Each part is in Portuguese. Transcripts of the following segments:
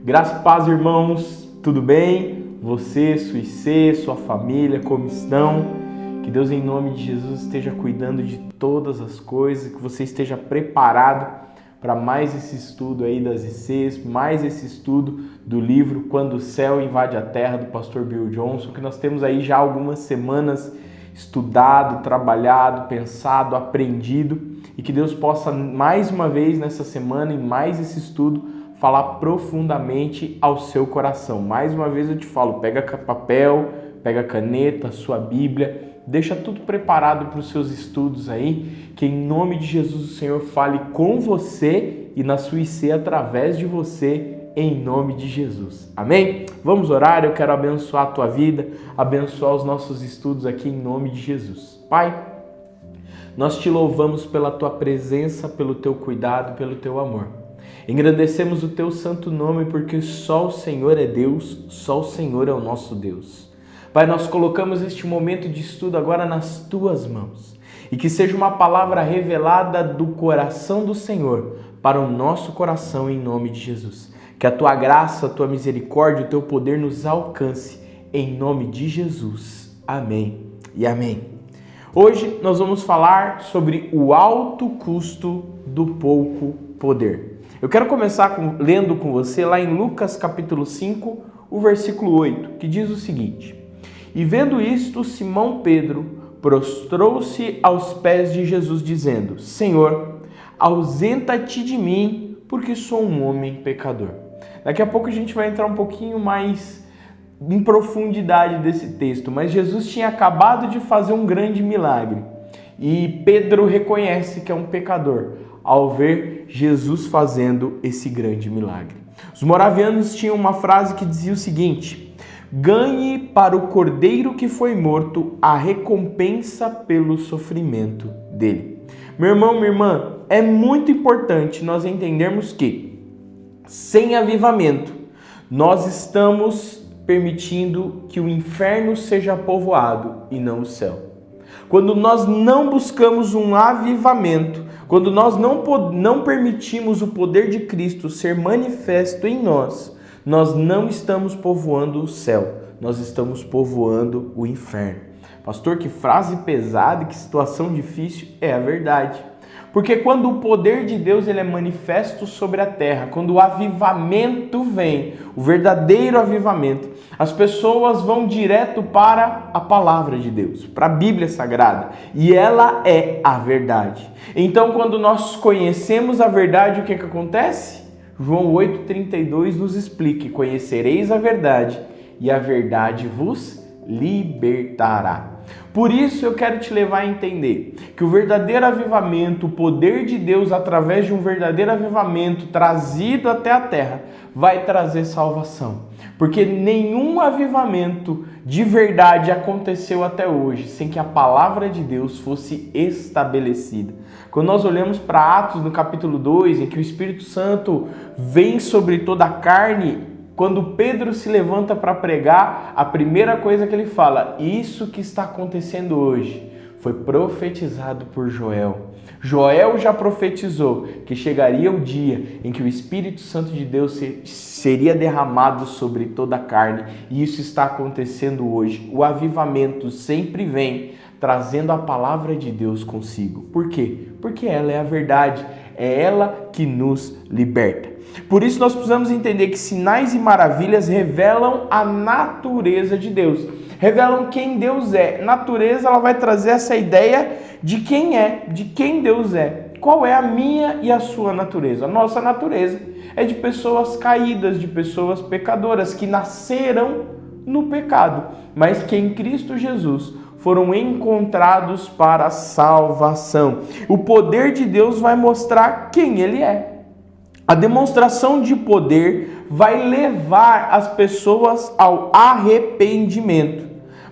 Graças e paz, irmãos, tudo bem? Você, sua IC, sua família, como estão? Que Deus, em nome de Jesus, esteja cuidando de todas as coisas, que você esteja preparado para mais esse estudo aí das ICs, mais esse estudo do livro Quando o Céu Invade a Terra, do pastor Bill Johnson, que nós temos aí já algumas semanas estudado, trabalhado, pensado, aprendido, e que Deus possa mais uma vez nessa semana, em mais esse estudo, falar profundamente ao seu coração. Mais uma vez eu te falo, pega papel, pega caneta, sua Bíblia, deixa tudo preparado para os seus estudos aí, que em nome de Jesus o Senhor fale com você e na sua IC através de você, em nome de Jesus. Amém? Vamos orar, eu quero abençoar a tua vida, abençoar os nossos estudos aqui em nome de Jesus. Pai, nós te louvamos pela tua presença, pelo teu cuidado, pelo teu amor. Engrandecemos o teu santo nome porque só o Senhor é Deus, só o Senhor é o nosso Deus. Pai, nós colocamos este momento de estudo agora nas tuas mãos e que seja uma palavra revelada do coração do Senhor para o nosso coração em nome de Jesus. Que a tua graça, a tua misericórdia, o teu poder nos alcance em nome de Jesus. Amém e amém. Hoje nós vamos falar sobre o alto custo do pouco poder. Eu quero começar lendo com você lá em Lucas capítulo 5, o versículo 8, que diz o seguinte: E vendo isto, Simão Pedro prostrou-se aos pés de Jesus, dizendo: Senhor, ausenta-te de mim, porque sou um homem pecador. Daqui a pouco a gente vai entrar um pouquinho mais em profundidade desse texto, mas Jesus tinha acabado de fazer um grande milagre e Pedro reconhece que é um pecador ao ver Jesus fazendo esse grande milagre. Os moravianos tinham uma frase que dizia o seguinte: ganhe para o cordeiro que foi morto a recompensa pelo sofrimento dele. Meu irmão, minha irmã, é muito importante nós entendermos que sem avivamento nós estamos permitindo que o inferno seja povoado e não o céu. Quando nós não buscamos um avivamento, quando nós não permitimos o poder de Cristo ser manifesto em nós, nós não estamos povoando o céu, nós estamos povoando o inferno. Pastor, que frase pesada, que situação difícil, é a verdade. Porque quando o poder de Deus ele é manifesto sobre a terra, quando o avivamento vem, o verdadeiro avivamento, as pessoas vão direto para a palavra de Deus, para a Bíblia Sagrada, e ela é a verdade. Então, quando nós conhecemos a verdade, o que acontece? João 8,32 nos explica: conhecereis a verdade e a verdade vos libertará. Por isso eu quero te levar a entender que o verdadeiro avivamento, o poder de Deus através de um verdadeiro avivamento trazido até a terra, vai trazer salvação. Porque nenhum avivamento de verdade aconteceu até hoje sem que a palavra de Deus fosse estabelecida. Quando nós olhamos para Atos no capítulo 2, em que o Espírito Santo vem sobre toda a carne, quando Pedro se levanta para pregar, a primeira coisa que ele fala: isso que está acontecendo hoje foi profetizado por Joel. Joel já profetizou que chegaria o dia em que o Espírito Santo de Deus seria derramado sobre toda a carne. E isso está acontecendo hoje. O avivamento sempre vem trazendo a palavra de Deus consigo. Por quê? Porque ela é a verdade. É ela que nos liberta. Por isso nós precisamos entender que sinais e maravilhas revelam a natureza de Deus. Revelam quem Deus é. Natureza, ela vai trazer essa ideia de quem é, de quem Deus é. Qual é a minha e a sua natureza? A nossa natureza é de pessoas caídas, de pessoas pecadoras, que nasceram no pecado, mas que em Cristo Jesus foram encontrados para a salvação. O poder de Deus vai mostrar quem Ele é. A demonstração de poder vai levar as pessoas ao arrependimento.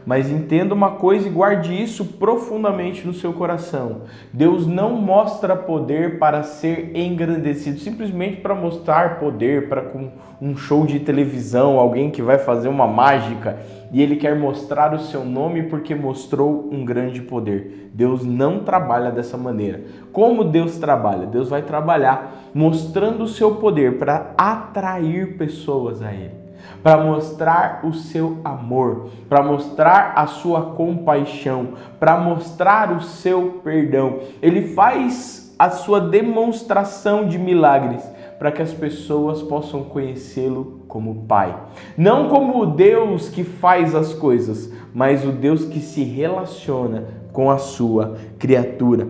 Mas entenda uma coisa e guarde isso profundamente no seu coração. Deus não mostra poder para ser engrandecido, simplesmente para mostrar poder, para com um show de televisão, alguém que vai fazer uma mágica e ele quer mostrar o seu nome porque mostrou um grande poder. Deus não trabalha dessa maneira. Como Deus trabalha? Deus vai trabalhar mostrando o seu poder para atrair pessoas a Ele, para mostrar o seu amor, para mostrar a sua compaixão, para mostrar o seu perdão. Ele faz a sua demonstração de milagres para que as pessoas possam conhecê-lo como Pai. Não como o Deus que faz as coisas, mas o Deus que se relaciona com a sua criatura.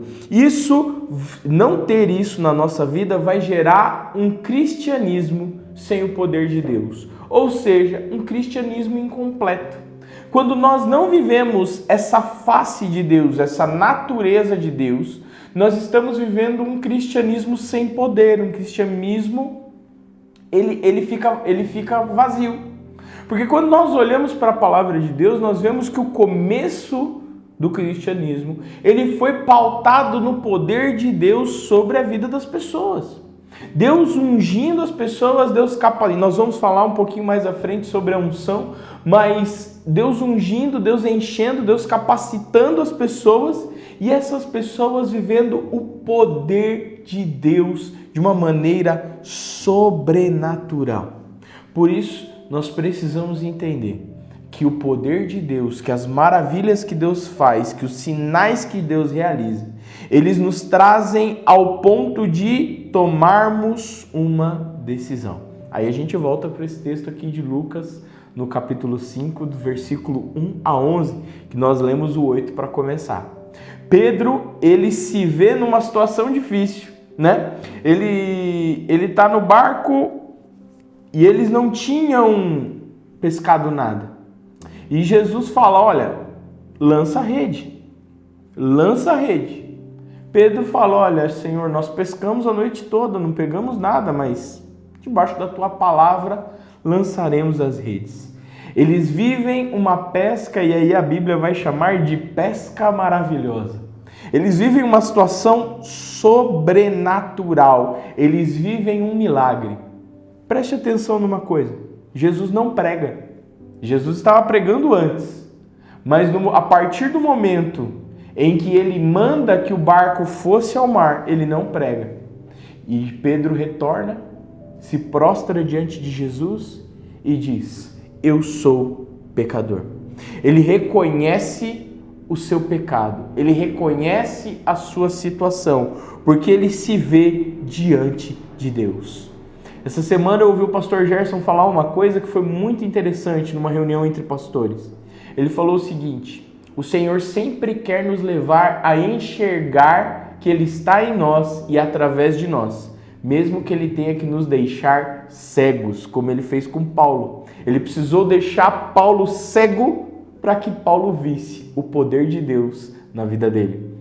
Não ter isso na nossa vida vai gerar um cristianismo sem o poder de Deus. Ou seja, um cristianismo incompleto. Quando nós não vivemos essa face de Deus, essa natureza de Deus, nós estamos vivendo um cristianismo sem poder, um cristianismo, ele fica vazio. Porque quando nós olhamos para a palavra de Deus, nós vemos que o começo do cristianismo, ele foi pautado no poder de Deus sobre a vida das pessoas. Deus ungindo as pessoas, Deus capacitando. Nós vamos falar um pouquinho mais à frente sobre a unção, mas Deus ungindo, Deus enchendo, Deus capacitando as pessoas e essas pessoas vivendo o poder de Deus de uma maneira sobrenatural. Por isso, nós precisamos entender que o poder de Deus, que as maravilhas que Deus faz, que os sinais que Deus realiza, eles nos trazem ao ponto de tomarmos uma decisão. Aí a gente volta para esse texto aqui de Lucas, no capítulo 5, do versículo 1 a 11, que nós lemos o 8 para começar. Pedro, ele se vê numa situação difícil, né? Ele está no barco e eles não tinham pescado nada. E Jesus fala, olha, lança a rede. Lança a rede. Pedro fala, olha, Senhor, nós pescamos a noite toda, não pegamos nada, mas debaixo da tua palavra lançaremos as redes. Eles vivem uma pesca, e aí a Bíblia vai chamar de pesca maravilhosa. Eles vivem uma situação sobrenatural. Eles vivem um milagre. Preste atenção numa coisa. Jesus não prega. Jesus estava pregando antes. Mas a partir do momento em que ele manda que o barco fosse ao mar, ele não prega. E Pedro retorna, se prostra diante de Jesus e diz, eu sou pecador. Ele reconhece o seu pecado, ele reconhece a sua situação, porque ele se vê diante de Deus. Essa semana eu ouvi o pastor Gerson falar uma coisa que foi muito interessante numa reunião entre pastores. Ele falou o seguinte, o Senhor sempre quer nos levar a enxergar que Ele está em nós e através de nós, mesmo que Ele tenha que nos deixar cegos, como Ele fez com Paulo. Ele precisou deixar Paulo cego para que Paulo visse o poder de Deus na vida dele.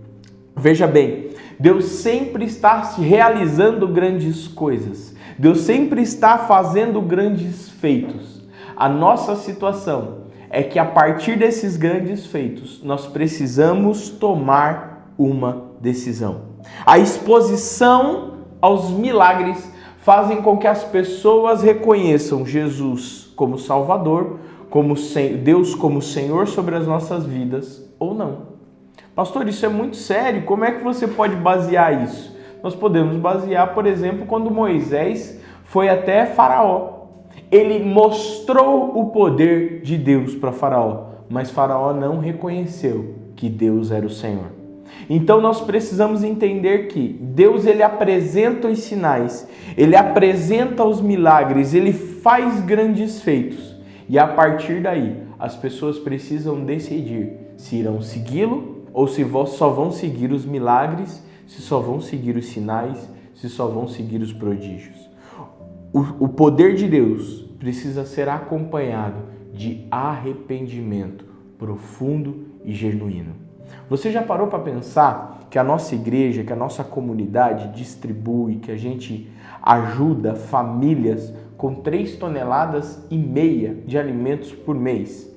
Veja bem, Deus sempre está se realizando grandes coisas. Deus sempre está fazendo grandes feitos. A nossa situação é que a partir desses grandes feitos, nós precisamos tomar uma decisão. A exposição aos milagres fazem com que as pessoas reconheçam Jesus como Salvador, como Deus como Senhor sobre as nossas vidas ou não. Pastor, isso é muito sério, como é que você pode basear isso? Nós podemos basear, por exemplo, quando Moisés foi até Faraó. Ele mostrou o poder de Deus para Faraó, mas Faraó não reconheceu que Deus era o Senhor. Então nós precisamos entender que Deus, ele apresenta os sinais, ele apresenta os milagres, ele faz grandes feitos. E a partir daí, as pessoas precisam decidir se irão segui-lo ou se só vão seguir os milagres, se só vão seguir os sinais, se só vão seguir os prodígios. O poder de Deus precisa ser acompanhado de arrependimento profundo e genuíno. Você já parou para pensar que a nossa igreja, que a nossa comunidade distribui, que a gente ajuda famílias com 3,5 toneladas de alimentos por mês?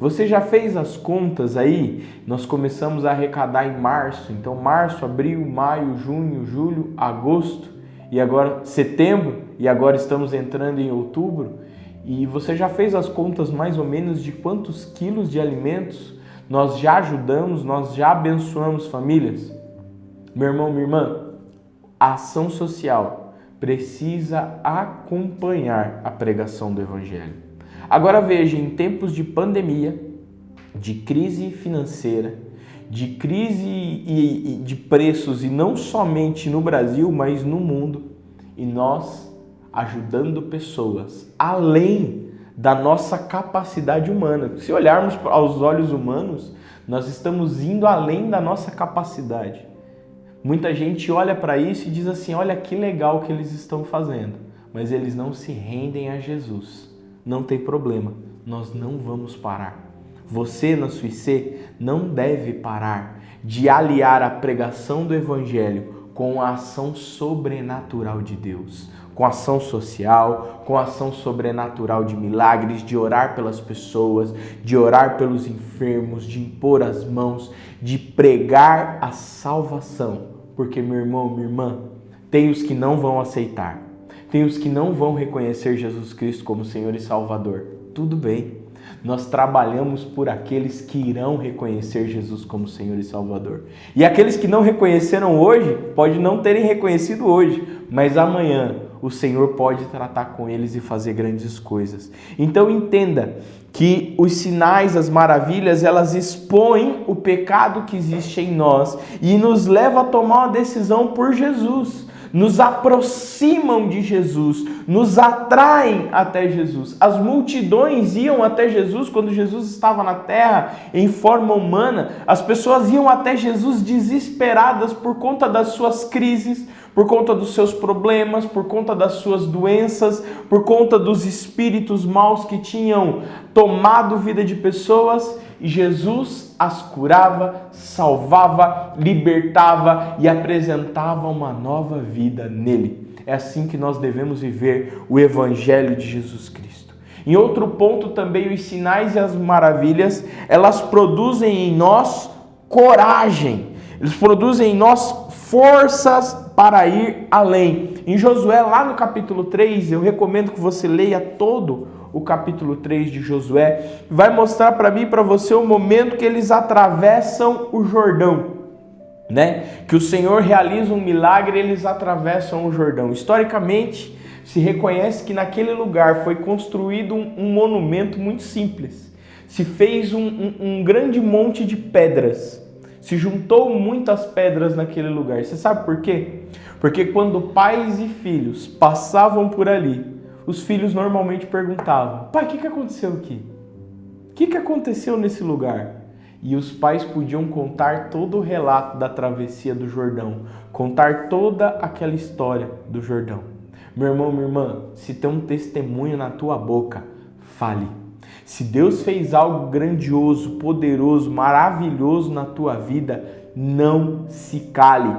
Você já fez as contas aí? Nós começamos a arrecadar em março, então março, abril, maio, junho, julho, agosto e agora setembro e agora estamos entrando em outubro. E você já fez as contas mais ou menos de quantos quilos de alimentos nós já ajudamos, nós já abençoamos famílias? Meu irmão, minha irmã, a ação social precisa acompanhar a pregação do Evangelho. Agora veja, em tempos de pandemia, de crise financeira, de crise de preços, e não somente no Brasil, mas no mundo, e nós ajudando pessoas além da nossa capacidade humana. Se olharmos aos olhos humanos, nós estamos indo além da nossa capacidade. Muita gente olha para isso e diz assim, olha que legal que eles estão fazendo, mas eles não se rendem a Jesus. Não tem problema, nós não vamos parar. Você, na sua IC, não deve parar de aliar a pregação do Evangelho com a ação sobrenatural de Deus, com a ação social, com a ação sobrenatural de milagres, de orar pelas pessoas, de orar pelos enfermos, de impor as mãos, de pregar a salvação. Porque, meu irmão, minha irmã, tem os que não vão aceitar. Tem os que não vão reconhecer Jesus Cristo como Senhor e Salvador. Tudo bem. Nós trabalhamos por aqueles que irão reconhecer Jesus como Senhor e Salvador. E aqueles que não reconheceram hoje, pode não terem reconhecido hoje, mas amanhã o Senhor pode tratar com eles e fazer grandes coisas. Então entenda que os sinais, as maravilhas, elas expõem o pecado que existe em nós e nos levam a tomar uma decisão por Jesus. Nos aproximam de Jesus, nos atraem até Jesus. As multidões iam até Jesus quando Jesus estava na terra em forma humana. As pessoas iam até Jesus desesperadas por conta das suas crises, por conta dos seus problemas, por conta das suas doenças, por conta dos espíritos maus que tinham tomado vida de pessoas. E Jesus as curava, salvava, libertava e apresentava uma nova vida nele. É assim que nós devemos viver o Evangelho de Jesus Cristo. Em outro ponto também, os sinais e as maravilhas, elas produzem em nós coragem. Eles produzem em nós forças para ir além. Em Josué, lá no capítulo 3, eu recomendo que você leia todo o capítulo 3 de Josué, vai mostrar para mim e para você o momento que eles atravessam o Jordão, né? Que o Senhor realiza um milagre e eles atravessam o Jordão. Historicamente, se reconhece que naquele lugar foi construído um monumento muito simples. Se fez um grande monte de pedras. Se juntou muitas pedras naquele lugar. Você sabe por quê? Porque quando pais e filhos passavam por ali, os filhos normalmente perguntavam, pai, o que aconteceu aqui? O que aconteceu nesse lugar? E os pais podiam contar todo o relato da travessia do Jordão, contar toda aquela história do Jordão. Meu irmão, minha irmã, se tem um testemunho na tua boca, fale. Se Deus fez algo grandioso, poderoso, maravilhoso na tua vida, não se cale,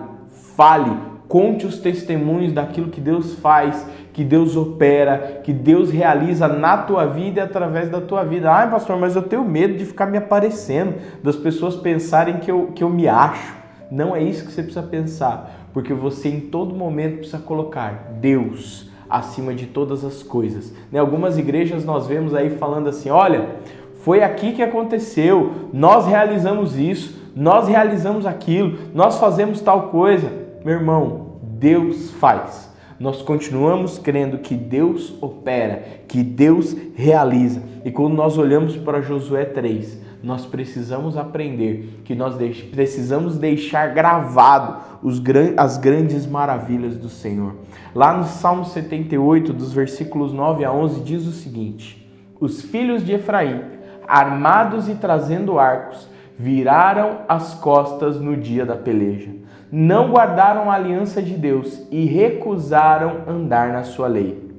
fale. Conte os testemunhos daquilo que Deus faz, que Deus opera, que Deus realiza na tua vida e através da tua vida. Ai, pastor, mas eu tenho medo de ficar me aparecendo, das pessoas pensarem que eu me acho. Não é isso que você precisa pensar, porque você em todo momento precisa colocar Deus acima de todas as coisas. Em algumas igrejas nós vemos aí falando assim, olha, foi aqui que aconteceu, nós realizamos isso, nós realizamos aquilo, nós fazemos tal coisa. Meu irmão, Deus faz. Nós continuamos crendo que Deus opera, que Deus realiza. E quando nós olhamos para Josué 3, nós precisamos aprender que nós precisamos deixar gravado as grandes maravilhas do Senhor. Lá no Salmo 78, dos versículos 9 a 11, diz o seguinte: os filhos de Efraim, armados e trazendo arcos, viraram as costas no dia da peleja. Não guardaram a aliança de Deus e recusaram andar na sua lei.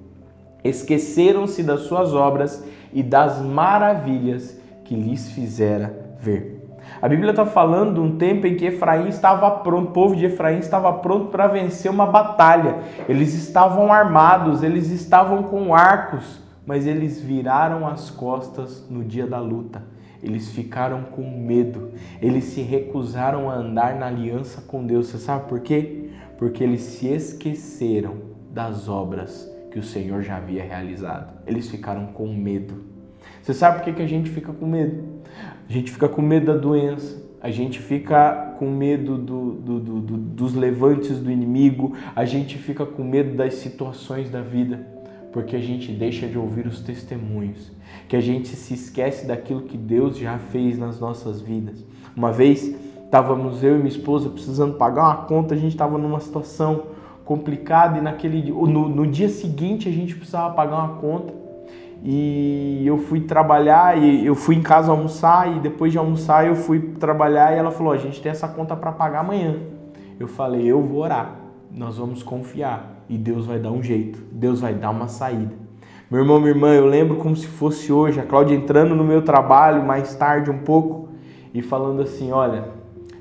Esqueceram-se das suas obras e das maravilhas que lhes fizera ver. A Bíblia está falando de um tempo em que Efraim estava pronto, o povo de Efraim estava pronto para vencer uma batalha. Eles estavam armados, eles estavam com arcos, mas eles viraram as costas no dia da luta. Eles ficaram com medo. Eles se recusaram a andar na aliança com Deus. Você sabe por quê? Porque eles se esqueceram das obras que o Senhor já havia realizado. Eles ficaram com medo. Você sabe por que a gente fica com medo? A gente fica com medo da doença. A gente fica com medo dos levantes do inimigo. A gente fica com medo das situações da vida. Porque a gente deixa de ouvir os testemunhos. Que a gente se esquece daquilo que Deus já fez nas nossas vidas. Uma vez, estávamos eu e minha esposa precisando pagar uma conta. A gente estava numa situação complicada e no dia seguinte a gente precisava pagar uma conta. E eu fui trabalhar, e eu fui em casa almoçar, e depois de almoçar eu fui trabalhar e ela falou, a gente tem essa conta para pagar amanhã. Eu falei, eu vou orar, nós vamos confiar e Deus vai dar um jeito, Deus vai dar uma saída. Meu irmão, minha irmã, eu lembro como se fosse hoje, a Cláudia entrando no meu trabalho mais tarde um pouco e falando assim, olha,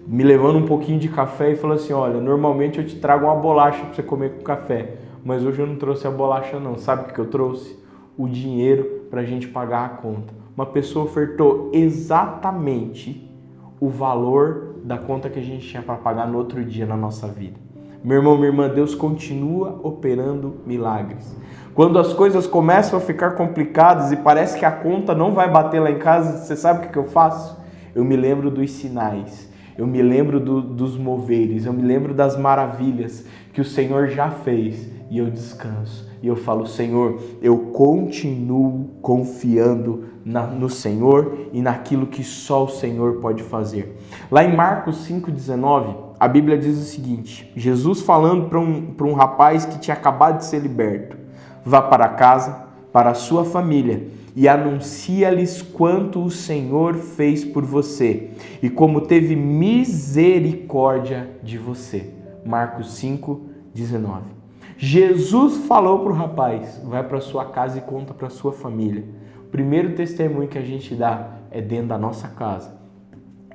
me levando um pouquinho de café e falando assim, olha, normalmente eu te trago uma bolacha para você comer com café, mas hoje eu não trouxe a bolacha não, sabe o que eu trouxe? O dinheiro para a gente pagar a conta. Uma pessoa ofertou exatamente o valor da conta que a gente tinha para pagar no outro dia na nossa vida. Meu irmão, minha irmã, Deus continua operando milagres. Quando as coisas começam a ficar complicadas e parece que a conta não vai bater lá em casa, você sabe o que eu faço? Eu me lembro dos sinais, eu me lembro dos moveres, eu me lembro das maravilhas que o Senhor já fez e eu descanso. E eu falo, Senhor, eu continuo confiando no Senhor e naquilo que só o Senhor pode fazer. Lá em Marcos 5,19, a Bíblia diz o seguinte, Jesus falando para um rapaz que tinha acabado de ser liberto, vá para casa, para a sua família e anuncia-lhes quanto o Senhor fez por você e como teve misericórdia de você. Marcos 5,19. Jesus falou para o rapaz, vai para sua casa e conta para sua família. O primeiro testemunho que a gente dá é dentro da nossa casa.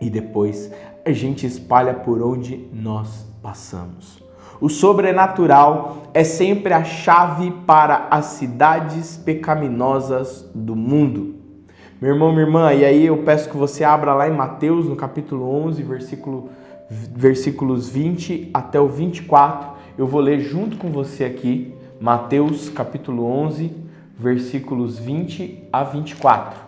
E depois a gente espalha por onde nós passamos. O sobrenatural é sempre a chave para as cidades pecaminosas do mundo. Meu irmão, minha irmã, e aí eu peço que você abra lá em Mateus, no capítulo 11, versículos 20 até o 24. Eu vou ler junto com você aqui, Mateus capítulo 11, versículos 20 a 24.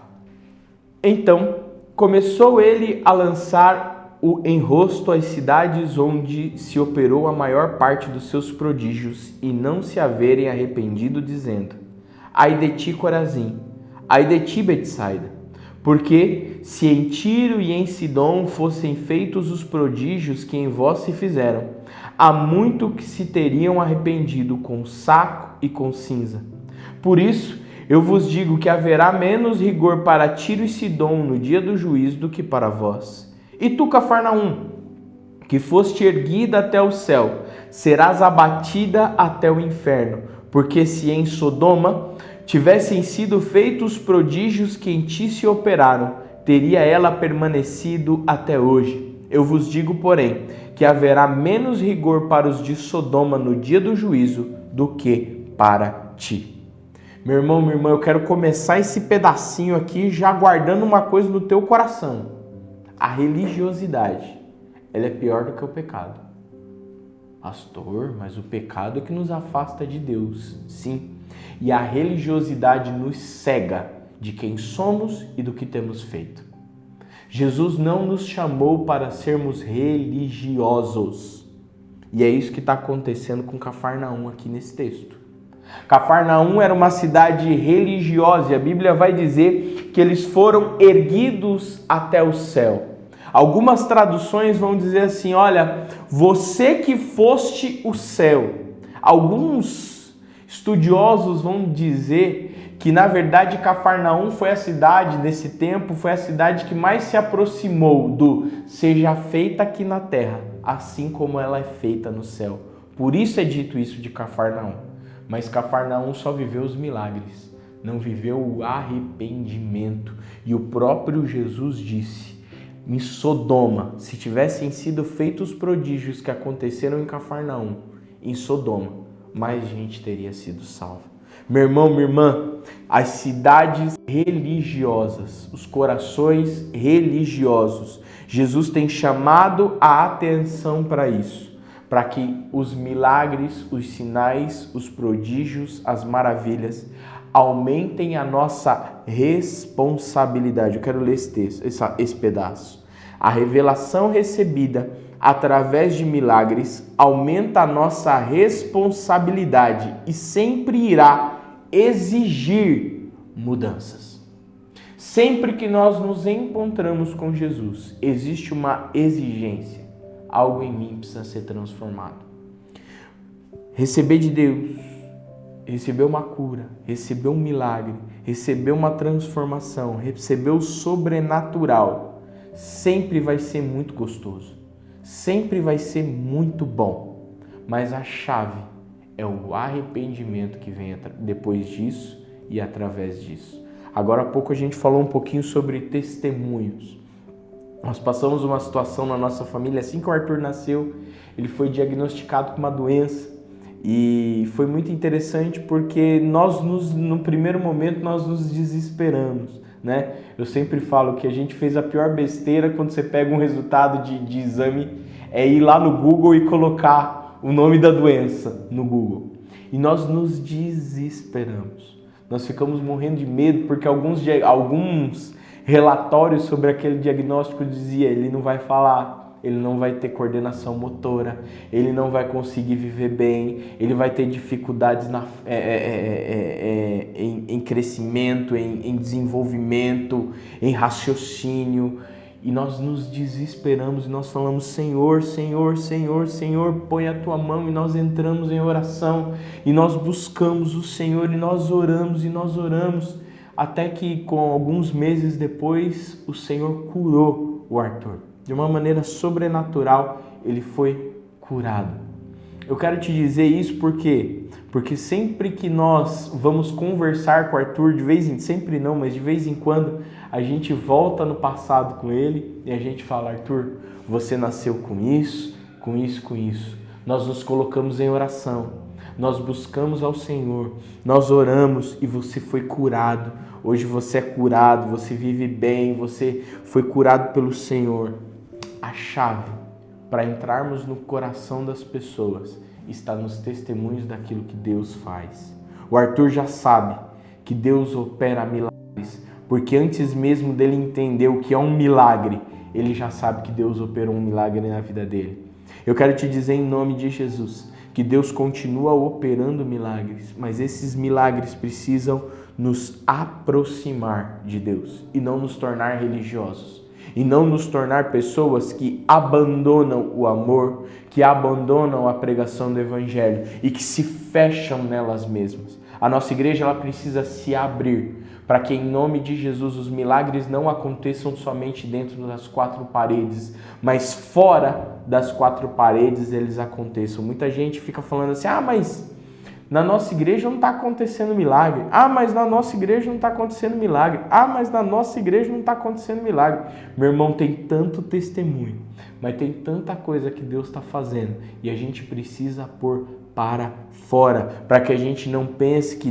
Então, começou ele a lançar o enrosto às cidades onde se operou a maior parte dos seus prodígios e não se haverem arrependido, dizendo, ai de ti, Corazim, ai de ti, Betsaida, porque se em Tiro e em Sidom fossem feitos os prodígios que em vós se fizeram, há muito que se teriam arrependido com saco e com cinza. Por isso, eu vos digo que haverá menos rigor para Tiro e Sidom no dia do juízo do que para vós. E tu, Cafarnaum, que foste erguida até o céu, serás abatida até o inferno, porque se em Sodoma tivessem sido feitos os prodígios que em ti se operaram, teria ela permanecido até hoje. Eu vos digo, porém, que haverá menos rigor para os de Sodoma no dia do juízo do que para ti. Meu irmão, minha irmã, eu quero começar esse pedacinho aqui já guardando uma coisa no teu coração. A religiosidade, ela é pior do que o pecado. Pastor, mas o pecado é que nos afasta de Deus. Sim. E a religiosidade nos cega de quem somos e do que temos feito. Jesus não nos chamou para sermos religiosos. E é isso que está acontecendo com Cafarnaum aqui nesse texto. Cafarnaum era uma cidade religiosa e a Bíblia vai dizer que eles foram erguidos até o céu. Algumas traduções vão dizer assim, olha, você que foste o céu. Alguns estudiosos vão dizer que, na verdade, Cafarnaum foi a cidade, nesse tempo, foi a cidade que mais se aproximou do seja feita aqui na terra, assim como ela é feita no céu. Por isso é dito isso de Cafarnaum. Mas Cafarnaum só viveu os milagres, não viveu o arrependimento. E o próprio Jesus disse, em Sodoma, se tivessem sido feitos os prodígios que aconteceram em Cafarnaum, em Sodoma, mais gente teria sido salva. Meu irmão, minha irmã, as cidades religiosas, os corações religiosos, Jesus tem chamado a atenção para isso, para que os milagres, os sinais, os prodígios, as maravilhas aumentem a nossa responsabilidade. Eu quero ler esse texto, esse pedaço. A revelação recebida através de milagres aumenta a nossa responsabilidade e sempre irá exigir mudanças. Sempre que nós nos encontramos com Jesus, existe uma exigência. Algo em mim precisa ser transformado. Receber de Deus, receber uma cura, receber um milagre, receber uma transformação, receber o sobrenatural, sempre vai ser muito gostoso. Sempre vai ser muito bom. Mas a chave é o arrependimento que vem depois disso e através disso. Agora há pouco a gente falou um pouquinho sobre testemunhos. Nós passamos uma situação na nossa família, assim que o Arthur nasceu, ele foi diagnosticado com uma doença e foi muito interessante porque no primeiro momento nós nos desesperamos, né? Eu sempre falo que a gente fez a pior besteira quando você pega um resultado de exame, é ir lá no Google e colocar o nome da doença no Google. E nós nos desesperamos. Nós ficamos morrendo de medo porque alguns relatórios sobre aquele diagnóstico dizia: ele não vai falar, ele não vai ter coordenação motora, ele não vai conseguir viver bem, ele vai ter dificuldades em crescimento, em desenvolvimento, em raciocínio. E nós nos desesperamos e nós falamos: Senhor, Senhor, Senhor, Senhor, põe a tua mão. E nós entramos em oração e nós buscamos o Senhor e nós oramos, até que com alguns meses depois o Senhor curou o Arthur. De uma maneira sobrenatural, ele foi curado. Eu quero te dizer isso porque sempre que nós vamos conversar com o Arthur, de vez em quando, a gente volta no passado com ele e a gente fala: Arthur, você nasceu com isso, com isso, com isso. Nós nos colocamos em oração, nós buscamos ao Senhor, nós oramos e você foi curado. Hoje você é curado, você vive bem, você foi curado pelo Senhor. A chave para entrarmos no coração das pessoas está nos testemunhos daquilo que Deus faz. O Arthur já sabe que Deus opera milagres, porque antes mesmo dele entender o que é um milagre, ele já sabe que Deus operou um milagre na vida dele. Eu quero te dizer em nome de Jesus que Deus continua operando milagres, mas esses milagres precisam nos aproximar de Deus e não nos tornar religiosos. E não nos tornar pessoas que abandonam o amor, que abandonam a pregação do Evangelho e que se fecham nelas mesmas. A nossa igreja ela precisa se abrir para que, em nome de Jesus, os milagres não aconteçam somente dentro das quatro paredes, mas fora das quatro paredes eles aconteçam. Muita gente fica falando assim: mas na nossa igreja não está acontecendo milagre. Mas na nossa igreja não está acontecendo milagre. Mas na nossa igreja não está acontecendo milagre. Meu irmão, tem tanto testemunho, mas tem tanta coisa que Deus está fazendo e a gente precisa pôr para fora, para que a gente não pense que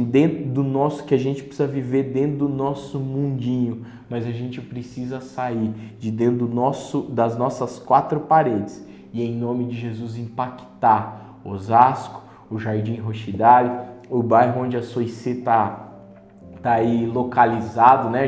que a gente precisa viver dentro do nosso mundinho, mas a gente precisa sair de dentro das nossas quatro paredes e, em nome de Jesus, impactar Osasco, o Jardim Rochidale, o bairro onde a Soicê está aí localizado, né?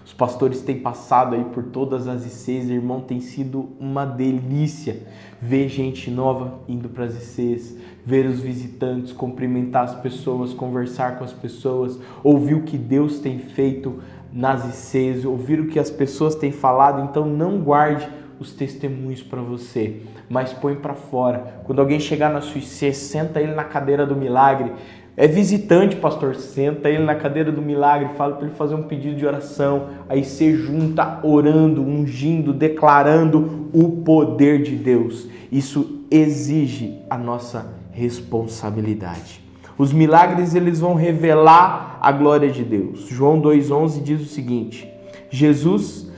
Os pastores têm passado aí por todas as ICs, irmão, tem sido uma delícia ver gente nova indo para as ICs, ver os visitantes, cumprimentar as pessoas, conversar com as pessoas, ouvir o que Deus tem feito nas ICs, ouvir o que as pessoas têm falado. Então não guarde os testemunhos para você, mas põe para fora. Quando alguém chegar na sua IC, senta ele na cadeira do milagre. É visitante, pastor, senta ele na cadeira do milagre, fala para ele fazer um pedido de oração, aí você junta orando, ungindo, declarando o poder de Deus. Isso exige a nossa responsabilidade. Os milagres, eles vão revelar a glória de Deus. João 2,11 diz o seguinte: Jesus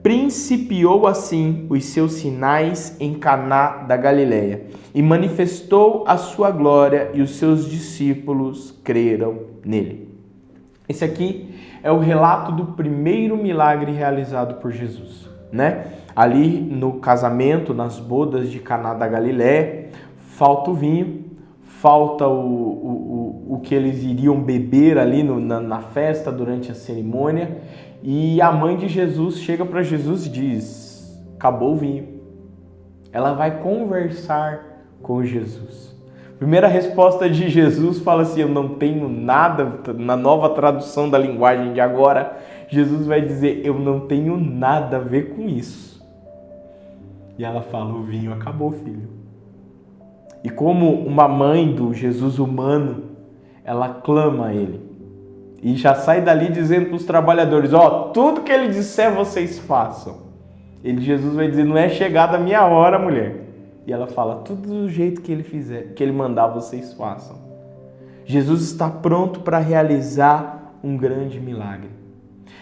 principiou assim os seus sinais em Caná da Galileia e manifestou a sua glória e os seus discípulos creram nele. Esse aqui é o relato do primeiro milagre realizado por Jesus, né? Ali no casamento, nas bodas de Caná da Galileia, falta o vinho, falta o que eles iriam beber ali na festa durante a cerimônia, e a mãe de Jesus chega para Jesus e diz: acabou o vinho. Ela vai conversar com Jesus. Primeira resposta de Jesus fala assim: eu não tenho nada. Na nova tradução da linguagem de agora, Jesus vai dizer: eu não tenho nada a ver com isso. E ela fala: o vinho acabou, filho. E como uma mãe do Jesus humano, ela clama a ele. E já sai dali dizendo para os trabalhadores: ó, tudo que ele disser vocês façam. Jesus vai dizer: não é chegada a minha hora, mulher. E ela fala: tudo do jeito que ele fizer, que ele mandar, vocês façam. Jesus está pronto para realizar um grande milagre.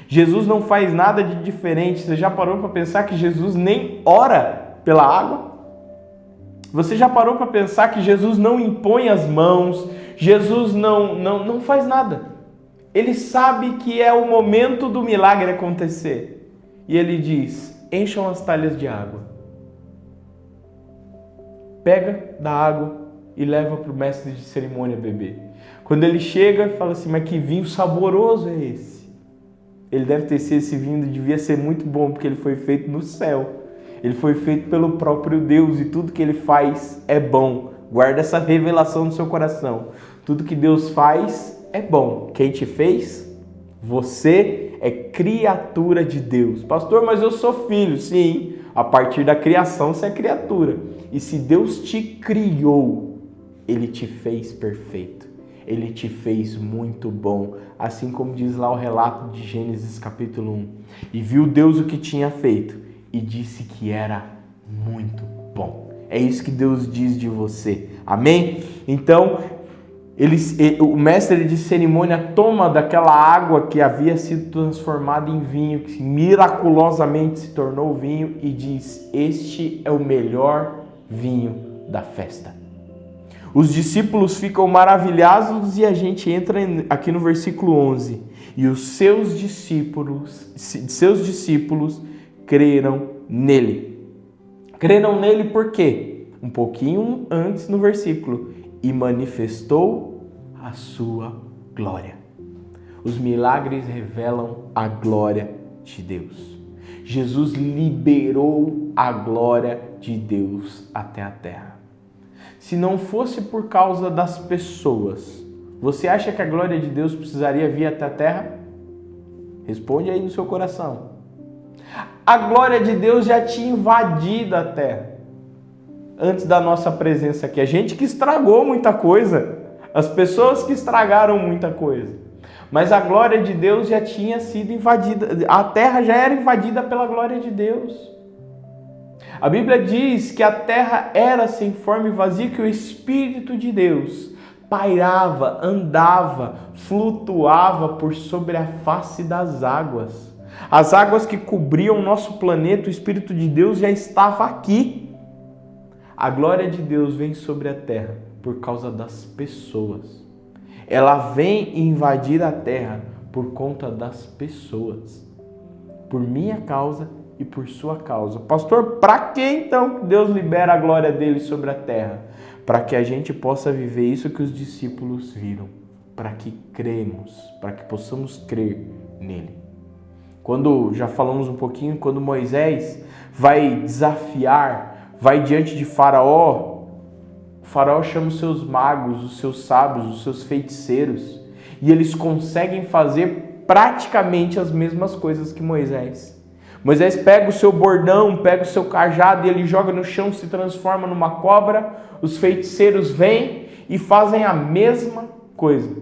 Jesus não faz nada de diferente. Você já parou para pensar que Jesus nem ora pela água? Você já parou para pensar que Jesus não impõe as mãos? Jesus não faz nada. Ele sabe que é o momento do milagre acontecer. E ele diz: encham as talhas de água. Pega da água e leva para o mestre de cerimônia beber. Quando ele chega, fala assim: mas que vinho saboroso é esse? Ele deve ter sido, esse vinho devia ser muito bom, porque ele foi feito no céu. Ele foi feito pelo próprio Deus e tudo que ele faz é bom. Guarda essa revelação no seu coração. Tudo que Deus faz é bom. Quem te fez? Você é criatura de Deus. Pastor, mas eu sou filho. Sim, a partir da criação você é criatura. E se Deus te criou, Ele te fez perfeito. Ele te fez muito bom. Assim como diz lá o relato de Gênesis capítulo 1. E viu Deus o que tinha feito e disse que era muito bom. É isso que Deus diz de você. Amém? Então, o mestre de cerimônia toma daquela água que havia sido transformada em vinho, que miraculosamente se tornou vinho, e diz: este é o melhor vinho da festa. Os discípulos ficam maravilhados e a gente entra aqui no versículo 11. E os seus discípulos creram nele. Creram nele por quê? Um pouquinho antes no versículo: e manifestou a sua glória. Os milagres revelam a glória de Deus. Jesus liberou a glória de Deus até a terra. Se não fosse por causa das pessoas, você acha que a glória de Deus precisaria vir até a terra? Responde aí no seu coração. A glória de Deus já tinha invadido a terra antes da nossa presença aqui. A gente que estragou muita coisa, as pessoas que estragaram muita coisa. Mas a glória de Deus já tinha sido invadida, a terra já era invadida pela glória de Deus. A Bíblia diz que a terra era sem forma e vazia, que o Espírito de Deus pairava, andava, flutuava por sobre a face das águas. As águas que cobriam o nosso planeta, o Espírito de Deus já estava aqui. A glória de Deus vem sobre a terra por causa das pessoas. Ela vem invadir a terra por conta das pessoas. Por minha causa e por sua causa. Pastor, para que então Deus libera a glória dele sobre a terra? Para que a gente possa viver isso que os discípulos viram. Para que cremos, para que possamos crer nele. Quando, já falamos um pouquinho, quando Moisés vai desafiar, vai diante de Faraó, o Faraó chama os seus magos, os seus sábios, os seus feiticeiros, e eles conseguem fazer praticamente as mesmas coisas que Moisés. Moisés pega o seu bordão, pega o seu cajado e ele joga no chão, se transforma numa cobra. Os feiticeiros vêm e fazem a mesma coisa.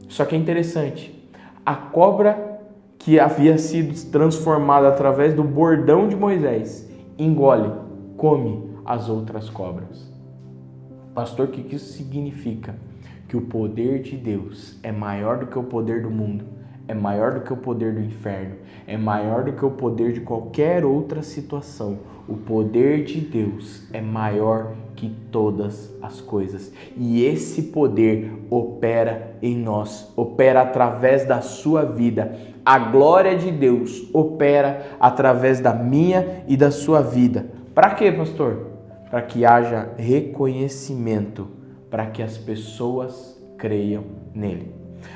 Só que é interessante, a cobra que havia sido transformada através do bordão de Moisés engole, come as outras cobras. Pastor, o que isso significa? Que o poder de Deus é maior do que o poder do mundo, é maior do que o poder do inferno, é maior do que o poder de qualquer outra situação. O poder de Deus é maior que todas as coisas. E esse poder opera em nós, opera através da sua vida. A glória de Deus opera através da minha e da sua vida. Para quê, pastor? Para que haja reconhecimento, para que as pessoas creiam nele.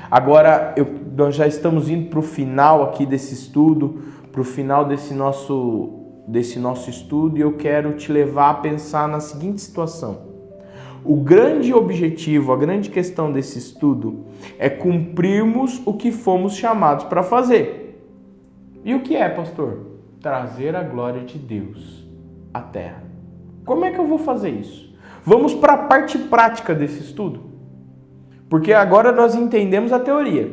Agora, nós já estamos indo para o final aqui desse estudo, para o final desse nosso estudo, e eu quero te levar a pensar na seguinte situação. O grande objetivo, a grande questão desse estudo é cumprirmos o que fomos chamados para fazer. E o que é, pastor? Trazer a glória de Deus à terra. Como é que eu vou fazer isso? Vamos para a parte prática desse estudo. Porque agora nós entendemos a teoria.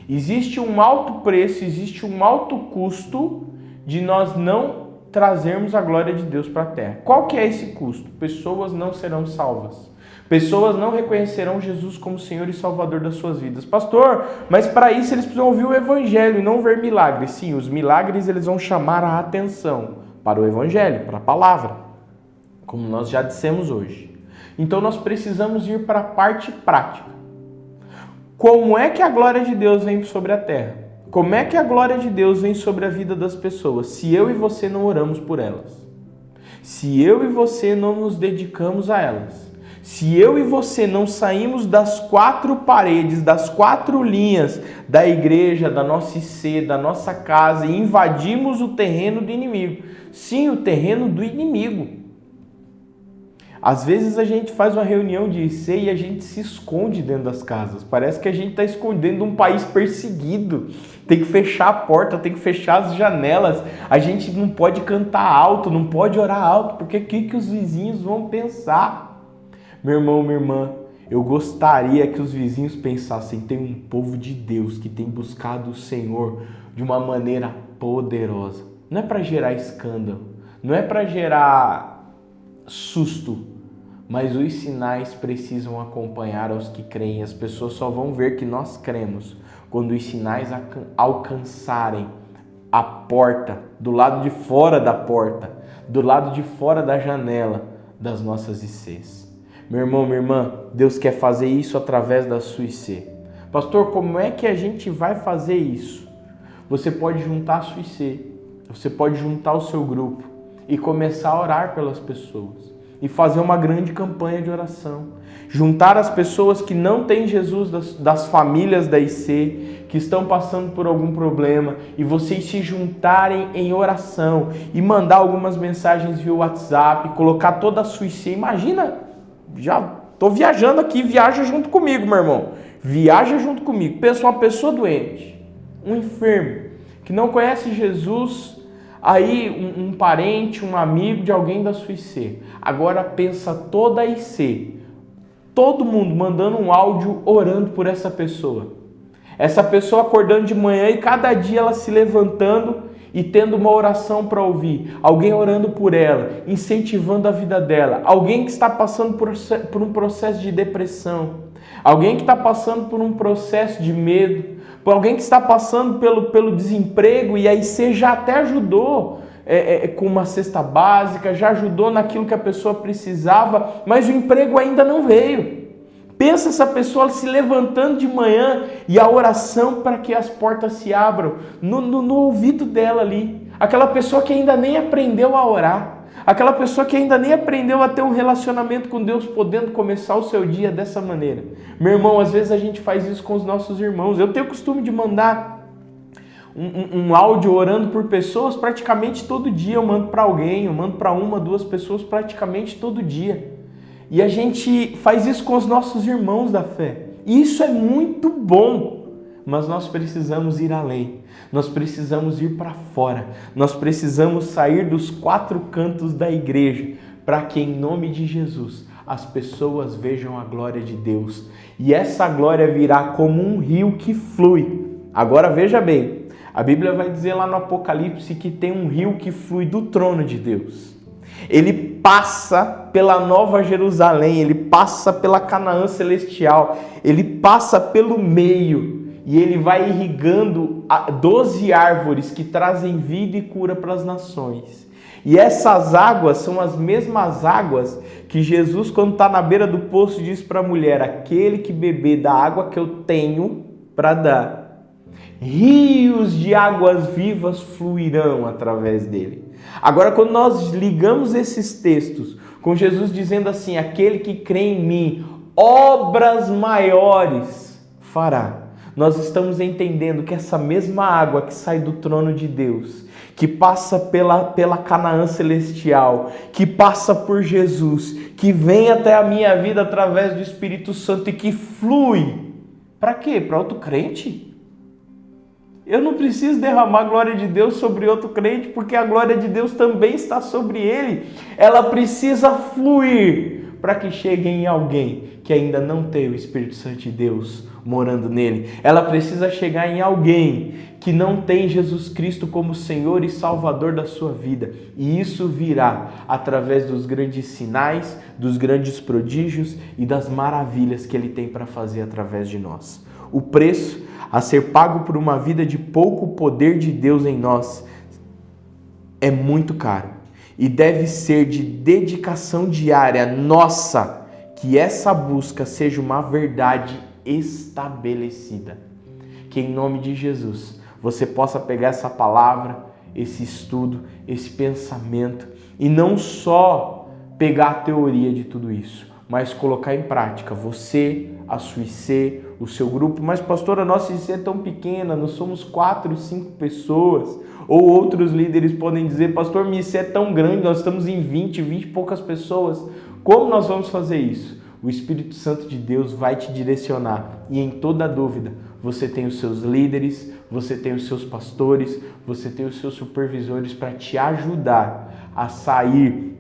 Existe um alto preço, existe um alto custo de nós não trazermos a glória de Deus para a terra. Qual que é esse custo? Pessoas não serão salvas. Pessoas não reconhecerão Jesus como Senhor e Salvador das suas vidas. Pastor, mas para isso eles precisam ouvir o Evangelho e não ver milagres. Sim, os milagres eles vão chamar a atenção para o Evangelho, para a palavra, como nós já dissemos hoje. Então nós precisamos ir para a parte prática. Como é que a glória de Deus vem sobre a terra? Como é que a glória de Deus vem sobre a vida das pessoas se eu e você não oramos por elas? Se eu e você não nos dedicamos a elas? Se eu e você não saímos das 4 paredes, das 4 linhas da igreja, da nossa IC, da nossa casa e invadimos o terreno do inimigo? Sim, o terreno do inimigo. Às vezes a gente faz uma reunião de IC e a gente se esconde dentro das casas. Parece que a gente está escondendo um país perseguido. Tem que fechar a porta, tem que fechar as janelas. A gente não pode cantar alto, não pode orar alto, porque o que os vizinhos vão pensar? Meu irmão, minha irmã, eu gostaria que os vizinhos pensassem, tem um povo de Deus que tem buscado o Senhor de uma maneira poderosa. Não é para gerar escândalo, não é para gerar susto, mas os sinais precisam acompanhar aos que creem. As pessoas só vão ver que nós cremos quando os sinais alcançarem a porta, do lado de fora da porta, do lado de fora da janela das nossas ICs. Meu irmão, minha irmã, Deus quer fazer isso através da sua IC. Pastor, como é que a gente vai fazer isso? Você pode juntar a sua IC, você pode juntar o seu grupo e começar a orar pelas pessoas. E fazer uma grande campanha de oração. Juntar as pessoas que não têm Jesus das famílias da IC, que estão passando por algum problema, e vocês se juntarem em oração e mandar algumas mensagens via WhatsApp, colocar toda a sua IC. Imagina, já estou viajando aqui, viaja junto comigo, meu irmão. Viaja junto comigo. Pensa uma pessoa doente, um enfermo, que não conhece Jesus. Aí um parente, um amigo de alguém da sua IC. Agora pensa toda a IC, todo mundo mandando um áudio orando por essa pessoa. Essa pessoa acordando de manhã e cada dia ela se levantando e tendo uma oração para ouvir. Alguém orando por ela, incentivando a vida dela. Alguém que está passando por um processo de depressão. Alguém que está passando por um processo de medo. Por alguém que está passando pelo desemprego e aí você já até ajudou com uma cesta básica, já ajudou naquilo que a pessoa precisava, mas o emprego ainda não veio. Pensa essa pessoa se levantando de manhã e a oração para que as portas se abram no ouvido dela ali. Aquela pessoa que ainda nem aprendeu a orar. Aquela pessoa que ainda nem aprendeu a ter um relacionamento com Deus, podendo começar o seu dia dessa maneira. Meu irmão, às vezes a gente faz isso com os nossos irmãos. Eu tenho o costume de mandar um áudio orando por pessoas praticamente todo dia. Eu mando para alguém, eu mando para 1, 2 pessoas praticamente todo dia. E a gente faz isso com os nossos irmãos da fé. E isso é muito bom. Mas nós precisamos ir além, nós precisamos ir para fora, nós precisamos sair dos 4 cantos da igreja, para que em nome de Jesus as pessoas vejam a glória de Deus. E essa glória virá como um rio que flui. Agora veja bem, a Bíblia vai dizer lá no Apocalipse que tem um rio que flui do trono de Deus. Ele passa pela Nova Jerusalém, ele passa pela Canaã celestial, ele passa pelo meio. e ele vai irrigando 12 árvores que trazem vida e cura para as nações. E essas águas são as mesmas águas que Jesus, quando está na beira do poço, diz para a mulher: aquele que beber da água que eu tenho para dar, rios de águas vivas fluirão através dele. Agora, quando nós ligamos esses textos com Jesus dizendo assim: aquele que crê em mim, obras maiores fará, nós estamos entendendo que essa mesma água que sai do trono de Deus, que passa pela Canaã celestial, que passa por Jesus, que vem até a minha vida através do Espírito Santo e que flui, para quê? Para outro crente? Eu não preciso derramar a glória de Deus sobre outro crente, porque a glória de Deus também está sobre ele. Ela precisa fluir para que chegue em alguém que ainda não tem o Espírito Santo de Deus morando nele. Ela precisa chegar em alguém que não tem Jesus Cristo como Senhor e Salvador da sua vida. E isso virá através dos grandes sinais, dos grandes prodígios e das maravilhas que ele tem para fazer através de nós. O preço a ser pago por uma vida de pouco poder de Deus em nós é muito caro e deve ser de dedicação diária nossa, que essa busca seja uma verdade estabelecida. Que em nome de Jesus você possa pegar essa palavra, esse estudo, esse pensamento e não só pegar a teoria de tudo isso, mas colocar em prática. Você, a sua IC, o seu grupo. Mas pastor, a nossa IC é tão pequena, nós somos 4, 5 pessoas. Ou outros líderes podem dizer: pastor, minha IC é tão grande, nós estamos em 20 e poucas pessoas. Como nós vamos fazer isso? O Espírito Santo de Deus vai te direcionar. E em toda dúvida, você tem os seus líderes, você tem os seus pastores, você tem os seus supervisores para te ajudar a sair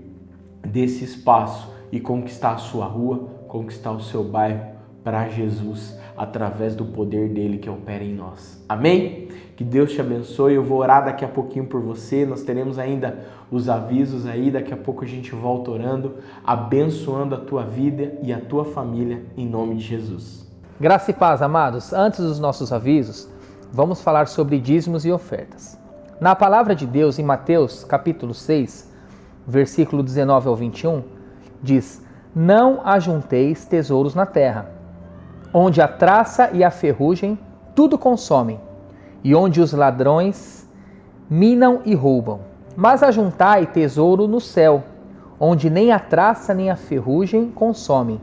desse espaço e conquistar a sua rua, conquistar o seu bairro para Jesus, através do poder dele que opera em nós. Amém? Que Deus te abençoe. Eu vou orar daqui a pouquinho por você. Nós teremos ainda os avisos aí. Daqui a pouco a gente volta orando, abençoando a tua vida e a tua família, em nome de Jesus. Graça e paz, amados. Antes dos nossos avisos, vamos falar sobre dízimos e ofertas. Na palavra de Deus, em Mateus capítulo 6, versículo 19 ao 21, diz: não ajunteis tesouros na terra, onde a traça e a ferrugem tudo consomem, e onde os ladrões minam e roubam. Mas ajuntai tesouro no céu, onde nem a traça nem a ferrugem consomem,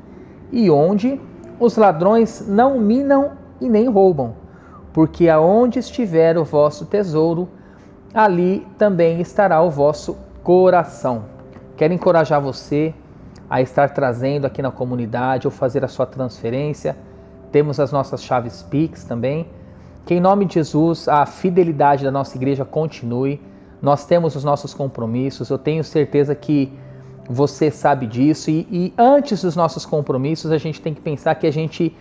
e onde os ladrões não minam e nem roubam. Porque aonde estiver o vosso tesouro, ali também estará o vosso coração. Quero encorajar você a estar trazendo aqui na comunidade ou fazer a sua transferência. Temos as nossas chaves Pix também. Que em nome de Jesus a fidelidade da nossa igreja continue. Nós temos os nossos compromissos. Eu tenho certeza que você sabe disso. E antes dos nossos compromissos, a gente tem que pensar que a gente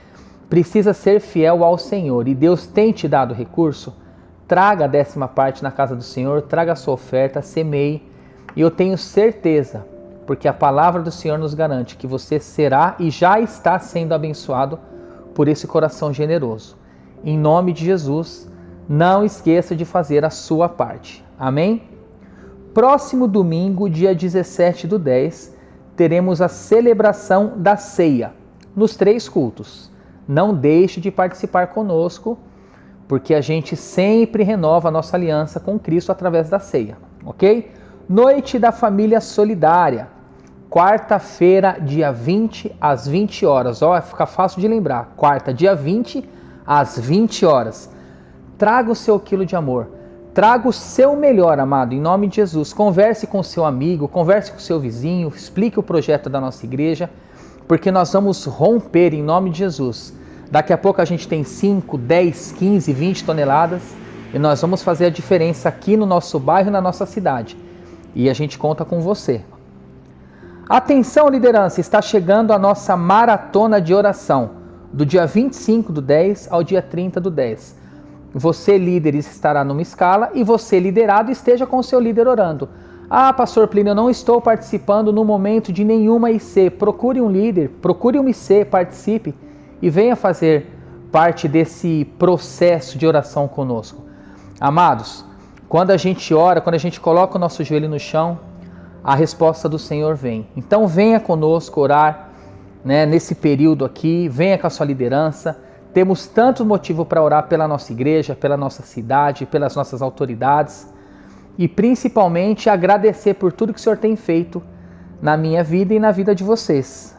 precisa ser fiel ao Senhor. E Deus tem te dado recurso. Traga a 10ª parte na casa do Senhor. Traga a sua oferta, semeie. E eu tenho certeza, porque a palavra do Senhor nos garante que você será e já está sendo abençoado por esse coração generoso. Em nome de Jesus, não esqueça de fazer a sua parte. Amém? Próximo domingo, dia 17/10, teremos a celebração da ceia, nos 3 cultos. Não deixe de participar conosco, porque a gente sempre renova a nossa aliança com Cristo através da ceia, ok? Noite da Família Solidária, quarta-feira, dia 20, às 20 horas. Ó, fica fácil de lembrar. Quarta, dia 20, às 20 horas. Traga o seu quilo de amor. Traga o seu melhor, amado, em nome de Jesus. Converse com o seu amigo, converse com o seu vizinho, explique o projeto da nossa igreja, porque nós vamos romper em nome de Jesus. Daqui a pouco a gente tem 5, 10, 15, 20 toneladas e nós vamos fazer a diferença aqui no nosso bairro e na nossa cidade. E a gente conta com você. Atenção, liderança, está chegando a nossa maratona de oração, do dia 25/10 ao dia 30/10. Você, líder, estará numa escala e você, liderado, esteja com o seu líder orando. Ah, pastor Plínio, eu não estou participando no momento de nenhuma IC. Procure um líder, procure uma IC, participe e venha fazer parte desse processo de oração conosco. Amados, quando a gente ora, quando a gente coloca o nosso joelho no chão, a resposta do Senhor vem. Então venha conosco orar, né, nesse período aqui, venha com a sua liderança. Temos tanto motivo para orar pela nossa igreja, pela nossa cidade, pelas nossas autoridades e principalmente agradecer por tudo que o Senhor tem feito na minha vida e na vida de vocês.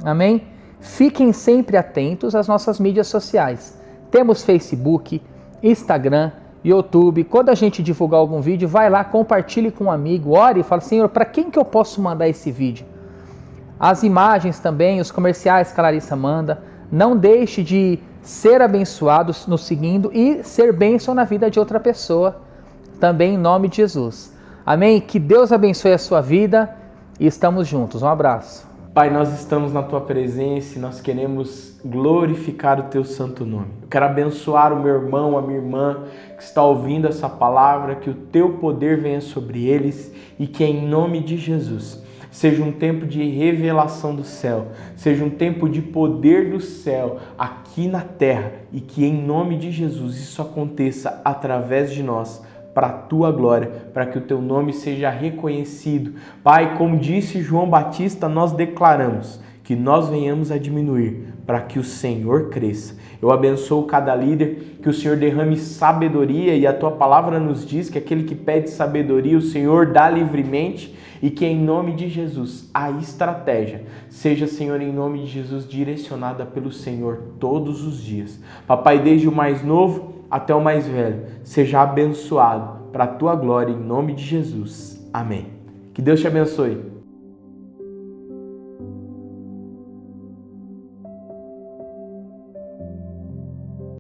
Amém? Fiquem sempre atentos às nossas mídias sociais. Temos Facebook, Instagram, YouTube. Quando a gente divulgar algum vídeo, vai lá, compartilhe com um amigo, ore e fala: Senhor, para quem que eu posso mandar esse vídeo? As imagens também, os comerciais que a Larissa manda. Não deixe de ser abençoado nos seguindo e ser bênção na vida de outra pessoa, também em nome de Jesus. Amém? Que Deus abençoe a sua vida e estamos juntos. Um abraço. Pai, nós estamos na Tua presença e nós queremos glorificar o Teu santo nome. Eu quero abençoar o meu irmão, a minha irmã que está ouvindo essa palavra, que o Teu poder venha sobre eles e que em nome de Jesus seja um tempo de revelação do céu, seja um tempo de poder do céu aqui na terra e que em nome de Jesus isso aconteça através de nós, para a Tua glória, para que o Teu nome seja reconhecido. Pai, como disse João Batista, nós declaramos que nós venhamos a diminuir para que o Senhor cresça. Eu abençoo cada líder, que o Senhor derrame sabedoria e a Tua palavra nos diz que aquele que pede sabedoria, o Senhor dá livremente e que em nome de Jesus a estratégia seja, Senhor, em nome de Jesus, direcionada pelo Senhor todos os dias. Papai, desde o mais novo até o mais velho, seja abençoado para a Tua glória em nome de Jesus. Amém. Que Deus te abençoe.